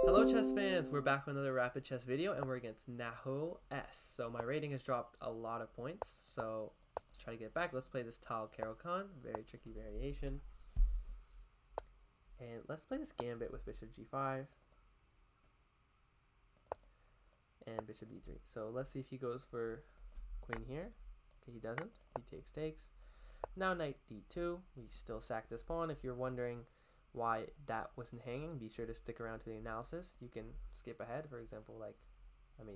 Hello chess fans, we're back with another rapid chess video and we're against Naho S. So my rating has dropped a lot of points, so let's try to get back. Let's play this Caro Kann, very tricky variation. And let's play this gambit with bishop g5 and bishop d3. So let's see if he goes for queen here. Okay, he doesn't. He takes. Now knight d2. We still sack this pawn. If you're wondering why that wasn't hanging, be sure to stick around to the analysis. You can skip ahead. For example,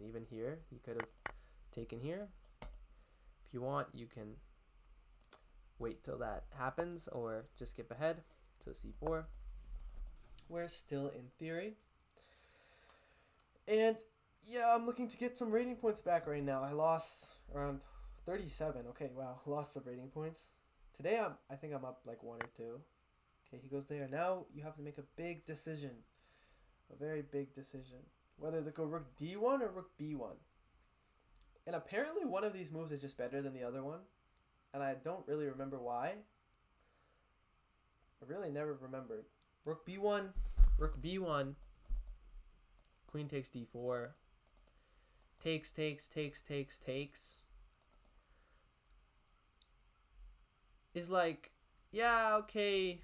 even here, you could have taken here. If you want, you can wait till that happens or just skip ahead. So c4. We're still in theory. And yeah, I'm looking to get some rating points back right now. I lost around 37. Okay, wow, lots of rating points. Today I think I'm up like 1 or 2. Okay, he goes there. Now you have to make a big decision. A very big decision. Whether to go rook d1 or rook b1. And apparently one of these moves is just better than the other one. And I don't really remember why. I really never remembered. Rook b1. Rook b1. Queen takes d4. Takes. Is like, yeah, okay.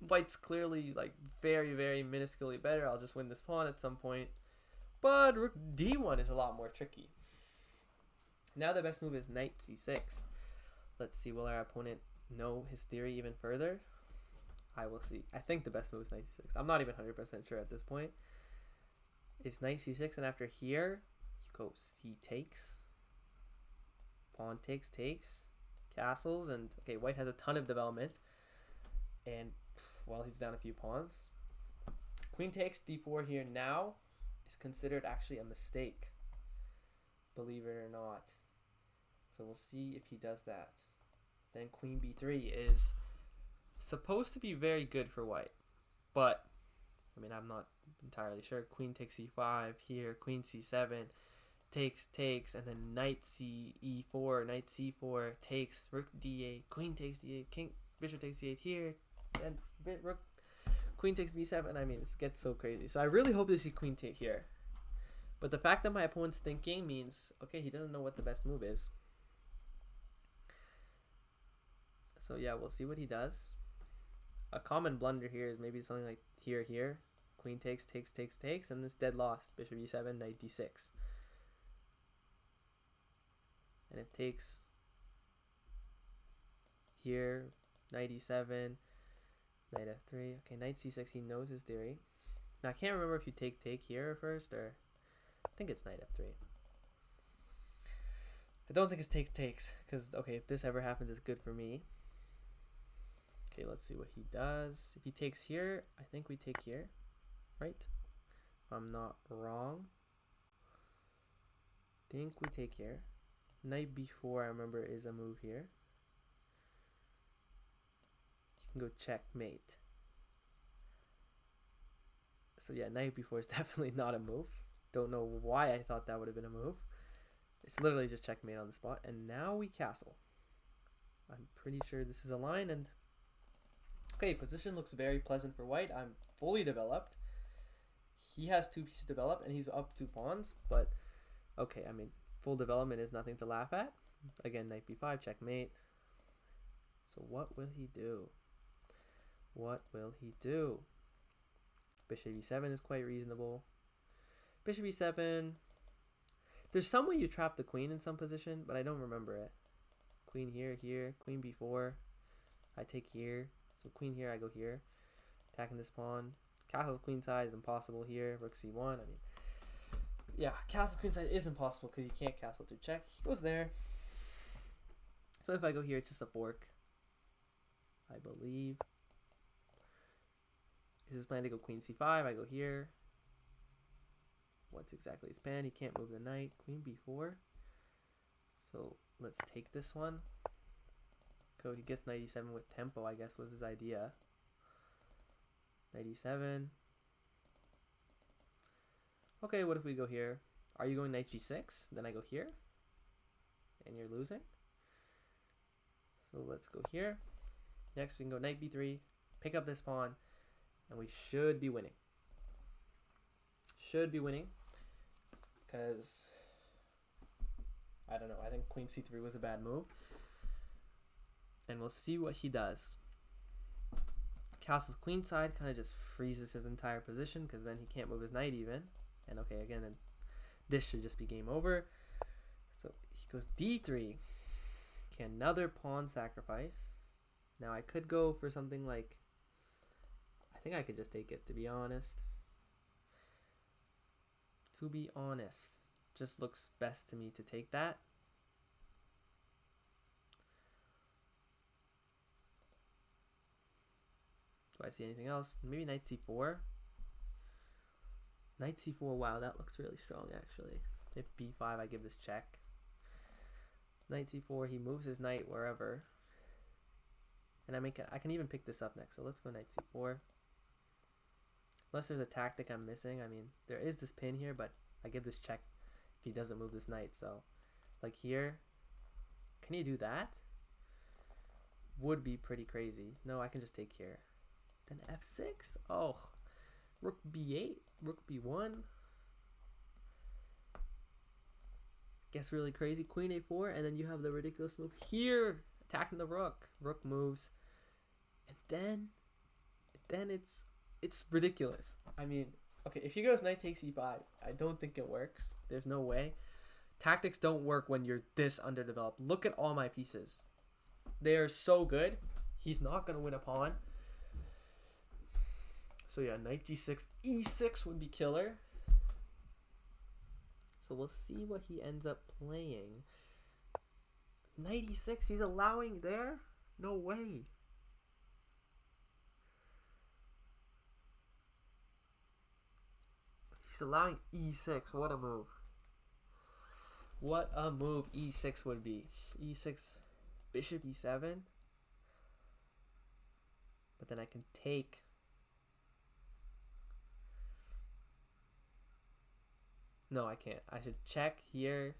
White's clearly like very, very minusculely better. I'll just win this pawn at some point. But rook d1 is a lot more tricky. Now the best move is knight c6. Let's see, will our opponent know his theory even further? I will see. I think the best move is knight c6. I'm not even 100% sure at this point. It's knight c6, and after here, you go c takes. Pawn takes. Castles, and okay, white has a ton of development. And well, he's down a few pawns. Queen takes d4 here now is considered actually a mistake, believe it or not. So we'll see if he does that. Then queen b3 is supposed to be very good for white, but I mean, I'm not entirely sure. Queen takes c5 here, queen c7, takes, and then knight e4, knight c4, takes, rook d8, queen takes d8, king, bishop takes d8 here, and rook, queen takes b7. I mean, it gets so crazy. So I really hope to see queen take here. But the fact that my opponent's thinking means, okay, he doesn't know what the best move is. So yeah, we'll see what he does. A common blunder here is maybe something like here. Queen takes, and it's dead lost. Bishop e7, knight d6. And it takes here, knight e7, knight f3. Okay, knight c6, he knows his theory. Now I can't remember if you take here first, or I think it's knight f3. I don't think it's takes, because okay, if this ever happens, it's good for me. Okay, let's see what he does. If he takes here, I think we take here, right? If I'm not wrong. I think we take here. Knight b4, I remember, is a move here. You can go checkmate. So yeah, knight b4 is definitely not a move. Don't know why I thought that would have been a move. It's literally just checkmate on the spot. And now we castle. I'm pretty sure this is a line. And okay, position looks very pleasant for white. I'm fully developed. He has 2 pieces developed and he's up 2 pawns. But okay, I mean, full development is nothing to laugh at. Again, knight b5, checkmate. So what will he do? What will he do? Bishop e7 is quite reasonable. Bishop e7. There's some way you trap the queen in some position, but I don't remember it. Queen here, queen b4. I take here. So queen here, I go here. Attacking this pawn. Castle queen side is impossible here. Rook c1. I mean, yeah, castle queen side is impossible because you can't castle through check. He goes there. So if I go here, it's just a fork, I believe. Is his plan to go queen c5? I go here. What's exactly his plan? He can't move the knight. Queen b4. So let's take this one. So he gets knight e7 with tempo, I guess was his idea. Knight e7. Okay, what if we go here? Are you going knight g6? Then I go here. And you're losing. So let's go here. Next we can go knight b3. Pick up this pawn. And we should be winning. should be winning. Because, I don't know, I think queen c3 was a bad move. And we'll see what he does. Castle's queenside kind of just freezes his entire position, because then he can't move his knight even. And okay, again, this should just be game over. So he goes d3. Okay, another pawn sacrifice. Now I could go for something like, I think I could just take it, to be honest. Just looks best to me to take that. Do I see anything else? Maybe knight c4. Knight c4, wow, that looks really strong actually. If b5, I give this check. Knight c4, he moves his knight wherever. And I can even pick this up next. So let's go knight c4. Unless there's a tactic I'm missing. I mean, there is this pin here, but I give this check if he doesn't move this knight. So, like here, can he do that? Would be pretty crazy. No, I can just take here. Then f6? Oh, rook b8, rook b1. Guess really crazy. Queen a4, and then you have the ridiculous move here, attacking the rook. Rook moves, and then it's ridiculous. I mean, okay, if he goes knight takes e5, I don't think it works. There's no way. Tactics don't work when you're this underdeveloped. Look at all my pieces. They are so good. He's not going to win a pawn. So yeah, knight g6. e6 would be killer. So we'll see what he ends up playing. Knight e6, he's allowing there? No way. He's allowing e6. What a move. What a move e6 would be. e6, bishop e7. But then I can take. No, I can't. I should check here.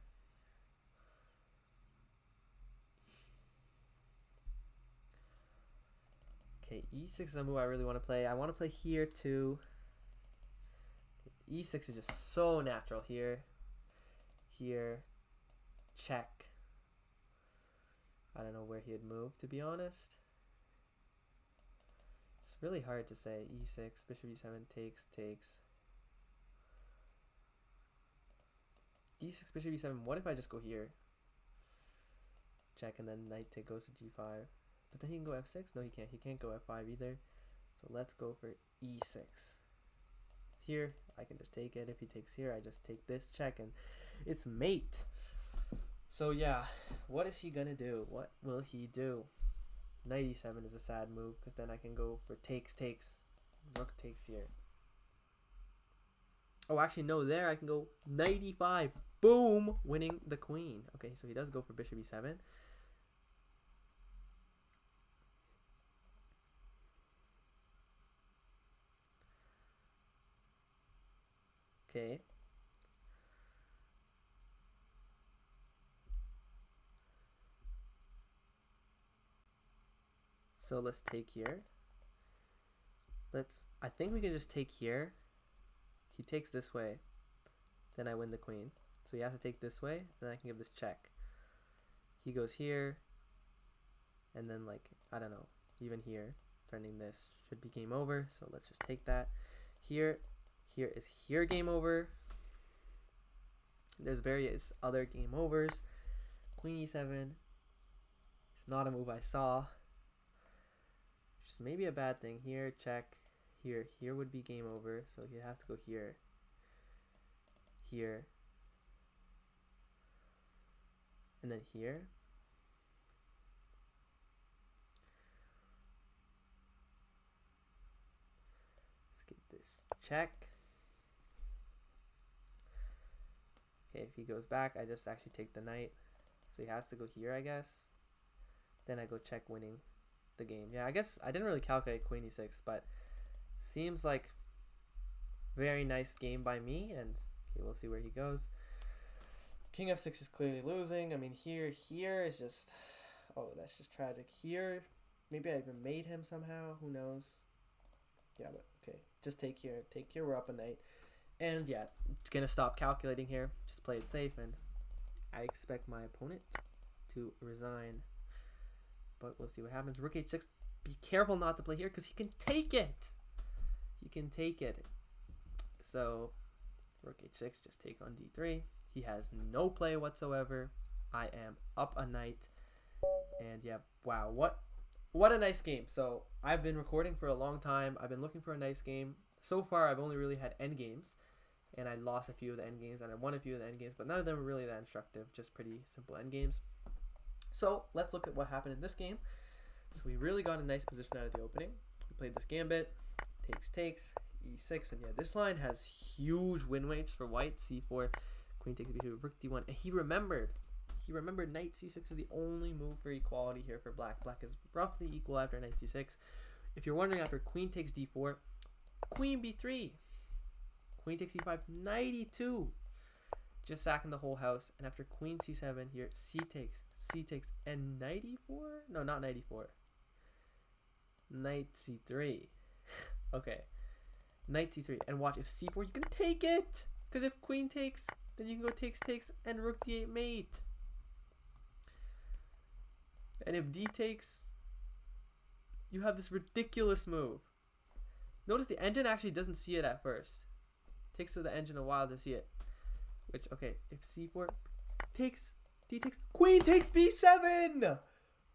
Okay, e6 is a move I really want to play. I want to play here too. Okay, e6 is just so natural here. Here. Check. I don't know where he'd move, to be honest. It's really hard to say. e6, bishop e7, takes. e6, bishop e7. What if I just go here? Check, and then knight goes to g5. But then he can go f6? No, he can't. He can't go f5 either. So let's go for e6. Here, I can just take it. If he takes here, I just take this, check, and it's mate. So yeah, what is he gonna do? What will he do? Knight e7 is a sad move, because then I can go for takes. Rook takes here. Oh, actually, no, there I can go knight e5. Boom! Winning the queen. Okay, so he does go for bishop e7. Okay. So let's take here. I think we can just take here. He takes this way. Then I win the queen. So he has to take this way. Then I can give this check. He goes here. And then, like, I don't know. Even here. Turning this should be game over. So let's just take that. Here is here game over. There's various other game overs. Queen e7. It's not a move I saw. Which is maybe a bad thing. Here, check. Here would be game over. So you have to go here. Here. And then here. Let's get this check. Okay, if he goes back, I just actually take the knight. So he has to go here, I guess. Then I go check, winning the game. Yeah, I guess I didn't really calculate queen e6, but seems like very nice game by me. And okay, we'll see where he goes. King f6 is clearly losing. I mean, here is just, oh, that's just tragic. Here, maybe I even made him somehow. Who knows? Yeah, but okay, just take here. Take here. We're up a knight. And yeah, it's going to stop calculating here. Just play it safe, and I expect my opponent to resign. But we'll see what happens. Rook h6. Be careful not to play here because he can take it. He can take it. So Rook h6, just take on d3. He has no play whatsoever. I am up a knight. And yeah, wow, what a nice game. So I've been recording for a long time. I've been looking for a nice game. So far, I've only really had end games. And I lost a few of the end games, and I won a few of the end games, but none of them were really that instructive, just pretty simple end games. So let's look at what happened in this game. So we really got a nice position out of the opening. We played this gambit, takes, e6, and yeah, this line has huge win rates for white. C4, queen takes b2, rook d1, and he remembered knight c6 is the only move for equality here for black. Black is roughly equal after knight c6. If you're wondering, after queen takes d4, queen b3, queen takes e5, knight e2, just sacking the whole house. And after queen c7 here, c takes, and knight e4? No, not knight e4. Knight c3. Okay. Knight c3. And watch, if c4, you can take it! Because if queen takes, then you can go takes, and rook d8 mate. And if d takes, you have this ridiculous move. Notice the engine actually doesn't see it at first. Takes to the engine a while to see it. Which, okay, if c4 takes, d takes, queen takes b7!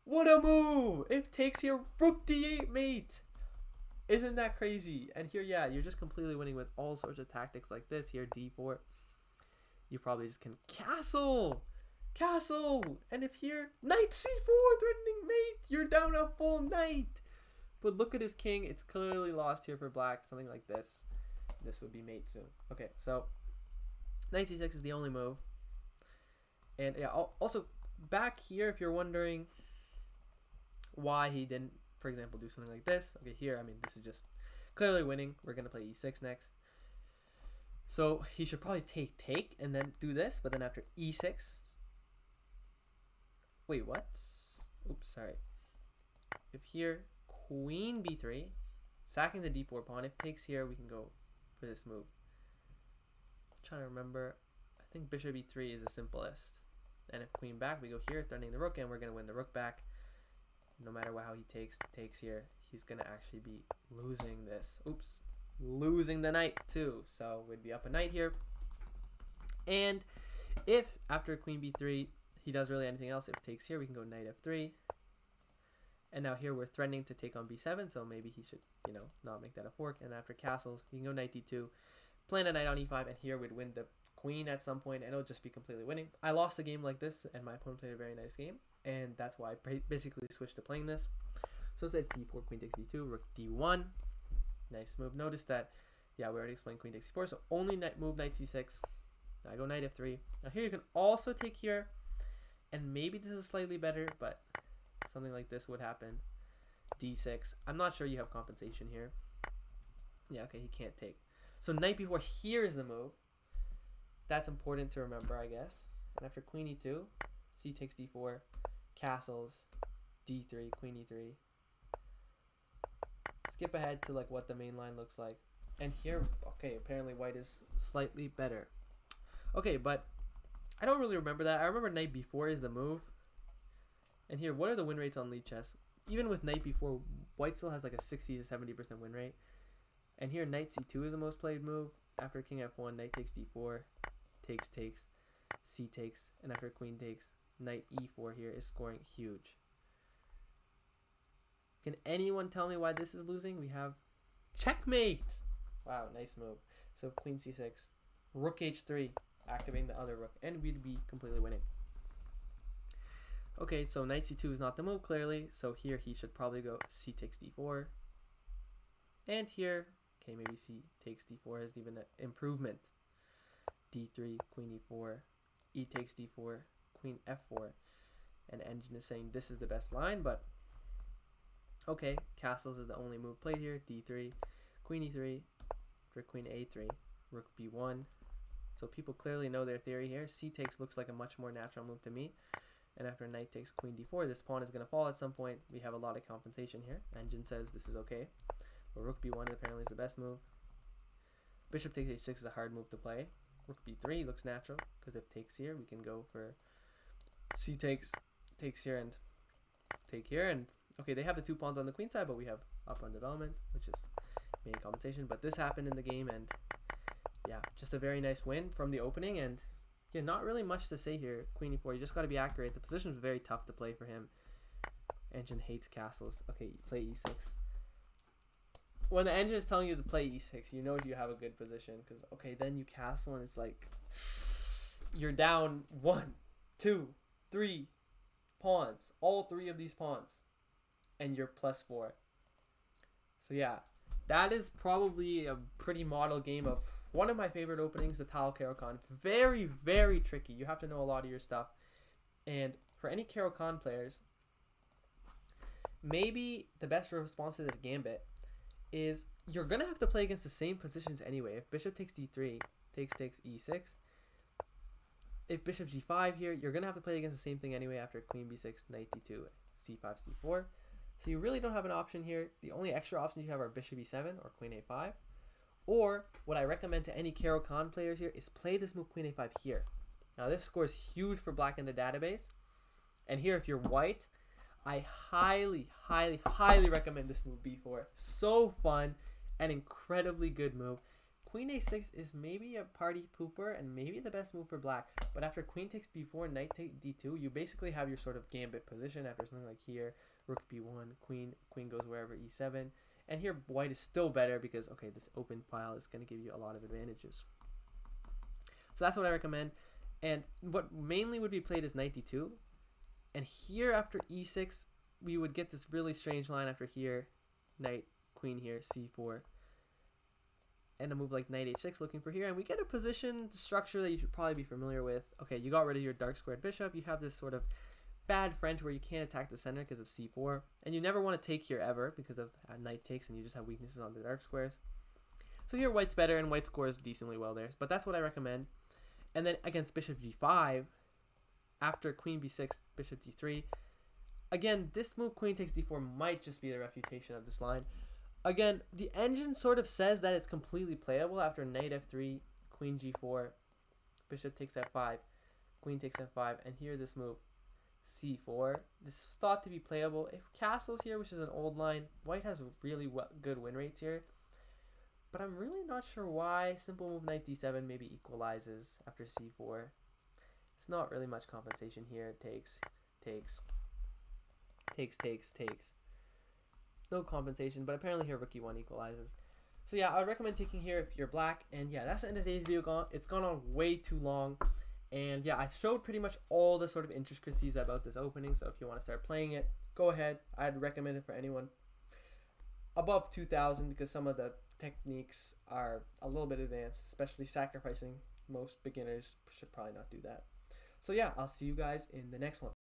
What a move! If takes here, rook d8 mate! Isn't that crazy? And here, yeah, you're just completely winning with all sorts of tactics like this. Here, d4. You probably just can castle! And if here, knight c4, threatening mate! You're down a full knight! But look at his king. It's clearly lost here for black. Something like this. This would be mate soon. Okay, so knight c6 is the only move. And yeah, also back here, if you're wondering why he didn't, for example, do something like this. Okay, here, I mean, this is just clearly winning. We're going to play e6 next. So he should probably take and then do this. But then after e6. Wait, what? Oops, sorry. If here, queen b3, sacking the d4 pawn. If takes here, we can go for this move. I'm trying to remember. I think bishop e3 is the simplest. And if queen back, we go here, threatening the rook, and we're going to win the rook back. No matter how he takes here, he's going to actually be losing this. Oops. Losing the knight too. So we'd be up a knight here. And if after queen b3, he does really anything else, if takes here, we can go knight f3. And now here we're threatening to take on b7, so maybe he should, not make that a fork. And after castles, we can go knight d2, plant a knight on e5, and here we'd win the queen at some point, and it'll just be completely winning. I lost a game like this, and my opponent played a very nice game, and that's why I basically switched to playing this. So instead c4, queen takes b2, rook d1. Nice move. Notice that, yeah, we already explained queen takes c4, so only knight c6. Now I go knight f3. Now here you can also take here, and maybe this is slightly better, but something like this would happen. d6. I'm not sure you have compensation here. Yeah, okay, he can't take. So knight b4 here is the move. That's important to remember, I guess. And after queen e2, c takes d4, castles, d3, queen e3. Skip ahead to like what the main line looks like. And here, okay, apparently white is slightly better. Okay, but I don't really remember that. I remember knight b4 is the move. And here, what are the win rates on lead chess? Even with knight b4, white still has like a 60 to 70% win rate. And here, knight c2 is the most played move. After king f1, knight takes d4, takes, c takes, and after queen takes, knight e4 here is scoring huge. Can anyone tell me why this is losing? We have checkmate. Wow, nice move. So queen c6, rook h3, activating the other rook, and we'd be completely winning. Okay, so knight c2 is not the move, clearly. So here he should probably go c takes d4. And here, okay, maybe c takes d4 has even an improvement. d3, queen e4, e takes d4, queen f4. And engine is saying this is the best line, but okay, castles is the only move played here. d3, queen e3, rook queen a3, rook b1. So people clearly know their theory here. C takes looks like a much more natural move to me. And after knight takes queen d4, this pawn is going to fall at some point. We have a lot of compensation here. Engine says this is okay. But rook b1 apparently is the best move. Bishop takes h6 is a hard move to play. Rook b3 looks natural because if takes here, we can go for c takes here and take here. And okay, they have the 2 pawns on the queen side, but we have up on development, which is main compensation. But this happened in the game, and yeah, just a very nice win from the opening. And yeah, not really much to say here. Queen e4, you just got to be accurate. The position is very tough to play for him. Engine hates castles. Okay, play e6. When the engine is telling you to play e6, you know you have a good position, because okay, then you castle and it's like you're down 1, 2, 3 pawns, all 3 of these pawns, and you're +4. So yeah, that is probably a pretty model game of one of my favorite openings, the Caro Kann. Very, very tricky. You have to know a lot of your stuff. And for any Caro Kann players, maybe the best response to this gambit is you're going to have to play against the same positions anyway. If bishop takes d3, takes e6. If bishop g5 here, you're going to have to play against the same thing anyway after queen b6, knight d2, c5, c4. So you really don't have an option here. The only extra options you have are bishop e7 or queen a5. Or what I recommend to any Caro Kann players here is play this move queen a5 here. Now this score is huge for black in the database. And here if you're white, I highly, highly, highly recommend this move b4. So fun and incredibly good move. Queen a6 is maybe a party pooper and maybe the best move for black. But after queen takes b4, knight takes d2, you basically have your sort of gambit position after something like here. Rook b1, queen goes wherever, e7. And here white is still better because, okay, this open file is going to give you a lot of advantages. So that's what I recommend. And what mainly would be played is knight d2. And here after e6, we would get this really strange line after here. Knight, queen here, c4. And a move like knight h6 looking for here. And we get a position structure that you should probably be familiar with. Okay, you got rid of your dark squared bishop. You have this sort of bad French where you can't attack the center because of c4. And you never want to take here ever because of knight takes and you just have weaknesses on the dark squares. So here white's better and white scores decently well there. But that's what I recommend. And then against bishop g5, after queen b6, bishop d3. Again, this move queen takes d4 might just be the refutation of this line. Again, the engine sort of says that it's completely playable after knight f3, queen g4, bishop takes f5, queen takes f5, and here this move c4. This is thought to be playable. If castles here, which is an old line, white has really good win rates here. But I'm really not sure why simple move knight d7 maybe equalizes after c4. It's not really much compensation here. Takes. No compensation, but apparently here rook e1 equalizes. So yeah, I would recommend taking here if you're black. And yeah, that's the end of today's video. It's gone on way too long. And yeah, I showed pretty much all the sort of intricacies about this opening. So if you want to start playing it, go ahead. I'd recommend it for anyone above 2,000 because some of the techniques are a little bit advanced, especially sacrificing. Most beginners should probably not do that. So yeah, I'll see you guys in the next one.